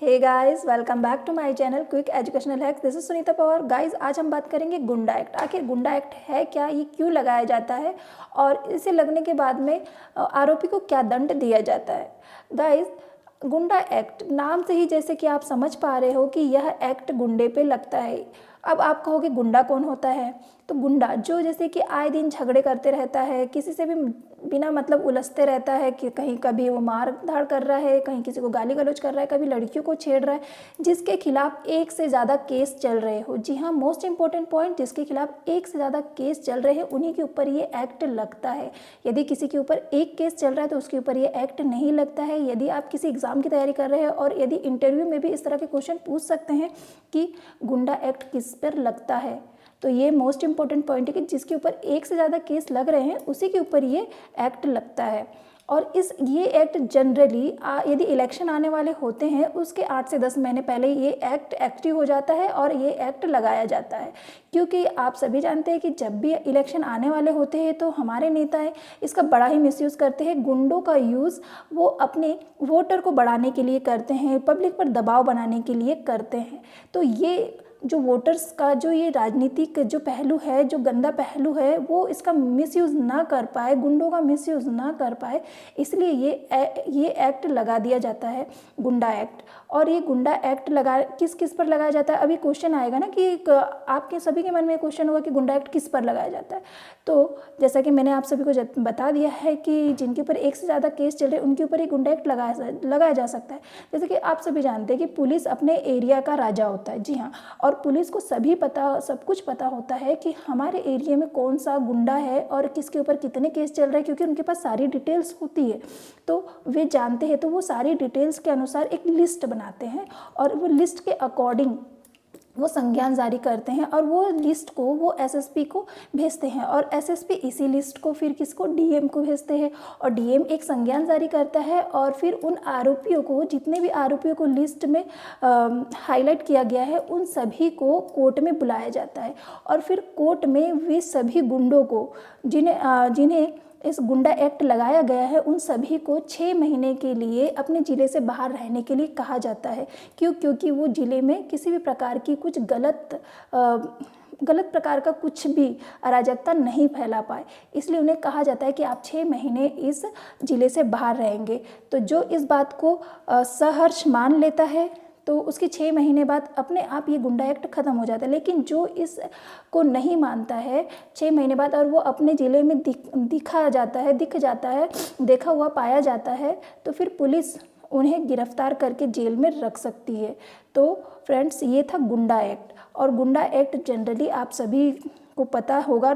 Hey guys, welcome back to my channel quick educational hacks. This is Sunita Pawar. Guys, आज हम बात करेंगे गुंडा एक्ट। आखिर गुंडा एक्ट है क्या, ये क्यों लगाया जाता है और इसे लगने के बाद में आरोपी को क्या दंड दिया जाता है। गाइस, गुंडा एक्ट नाम से ही जैसे कि आप समझ पा रहे हो कि यह एक्ट गुंडे पे लगता है। अब आप कहोगे गुंडा कौन होता है, तो गुंडा जो जैसे कि आए दिन झगड़े करते रहता है, किसी से भी बिना मतलब उलझते रहता है कि कहीं कभी वो मार धाड़ कर रहा है, कहीं किसी को गाली गलौज कर रहा है, कभी लड़कियों को छेड़ रहा है, जिसके खिलाफ एक से ज़्यादा केस चल रहे हो। जी हाँ, मोस्ट इंपॉर्टेंट पॉइंट, जिसके खिलाफ एक से ज़्यादा केस चल रहे हैं उन्हीं के ऊपर ये एक्ट लगता है। यदि किसी के ऊपर एक केस चल रहा है तो उसके ऊपर ये एक्ट नहीं लगता है। यदि आप किसी एग्ज़ाम की तैयारी कर रहे हैं और यदि इंटरव्यू में भी इस तरह के क्वेश्चन पूछ सकते हैं कि गुंडा एक्ट किस पर लगता है, तो ये मोस्ट इंपॉर्टेंट पॉइंट है कि जिसके ऊपर एक से ज़्यादा केस लग रहे हैं उसी के ऊपर ये एक्ट लगता है। और ये एक्ट जनरली यदि इलेक्शन आने वाले होते हैं उसके 8 से 10 महीने पहले ये एक्ट एक्टिव हो जाता है और ये एक्ट लगाया जाता है। क्योंकि आप सभी जानते हैं कि जब भी इलेक्शन आने वाले होते हैं तो हमारे नेताएं इसका बड़ा ही मिसयूज़ करते हैं। गुंडों का यूज़ वो अपने वोटर को बढ़ाने के लिए करते हैं, पब्लिक पर दबाव बनाने के लिए करते हैं। तो ये जो वोटर्स का जो ये राजनीतिक जो पहलू है, जो गंदा पहलू है, वो इसका मिसयूज़ ना कर पाए, गुंडों का मिसयूज़ ना कर पाए, इसलिए ये एक्ट लगा दिया जाता है, गुंडा एक्ट। और ये गुंडा एक्ट किस किस पर लगाया जाता है, अभी क्वेश्चन आएगा ना कि आपके सभी के मन में क्वेश्चन होगा कि गुंडा एक्ट किस पर लगाया जाता है। तो जैसा कि मैंने आप सभी को बता दिया है कि जिनके ऊपर एक से ज़्यादा केस चल रहे हैं उनके ऊपर ये गुंडा एक्ट लगाया जा सकता है। जैसे कि आप सभी जानते हैं कि पुलिस अपने एरिया का राजा होता है। जी हाँ, और पुलिस को सब कुछ पता होता है कि हमारे एरिया में कौन सा गुंडा है और किसके ऊपर कितने केस चल रहे हैं, क्योंकि उनके पास सारी डिटेल्स होती है, तो वे जानते हैं। तो वो सारी डिटेल्स के अनुसार एक लिस्ट बनाते हैं और वो लिस्ट के अकॉर्डिंग वो संज्ञान जारी करते हैं और वो लिस्ट को वो एसएसपी को भेजते हैं और एसएसपी इसी लिस्ट को फिर किसको, डीएम को भेजते हैं और डीएम एक संज्ञान जारी करता है और फिर उन आरोपियों को, जितने भी आरोपियों को लिस्ट में हाईलाइट किया गया है, उन सभी को कोर्ट में बुलाया जाता है और फिर कोर्ट में वे सभी गुंडों को जिन्हें इस गुंडा एक्ट लगाया गया है उन सभी को 6 महीने के लिए अपने ज़िले से बाहर रहने के लिए कहा जाता है। क्योंकि वो ज़िले में किसी भी प्रकार की कुछ गलत प्रकार का कुछ भी अराजकता नहीं फैला पाए, इसलिए उन्हें कहा जाता है कि आप 6 महीने इस ज़िले से बाहर रहेंगे। तो जो इस बात को सहर्ष मान लेता है तो उसके 6 महीने बाद अपने आप ये गुंडा एक्ट ख़त्म हो जाता है। लेकिन जो इस को नहीं मानता है 6 महीने बाद और वो अपने ज़िले में दिख जाता है, देखा हुआ पाया जाता है, तो फिर पुलिस उन्हें गिरफ्तार करके जेल में रख सकती है। तो फ्रेंड्स, ये था गुंडा एक्ट। और गुंडा एक्ट जनरली आप सभी को पता होगा,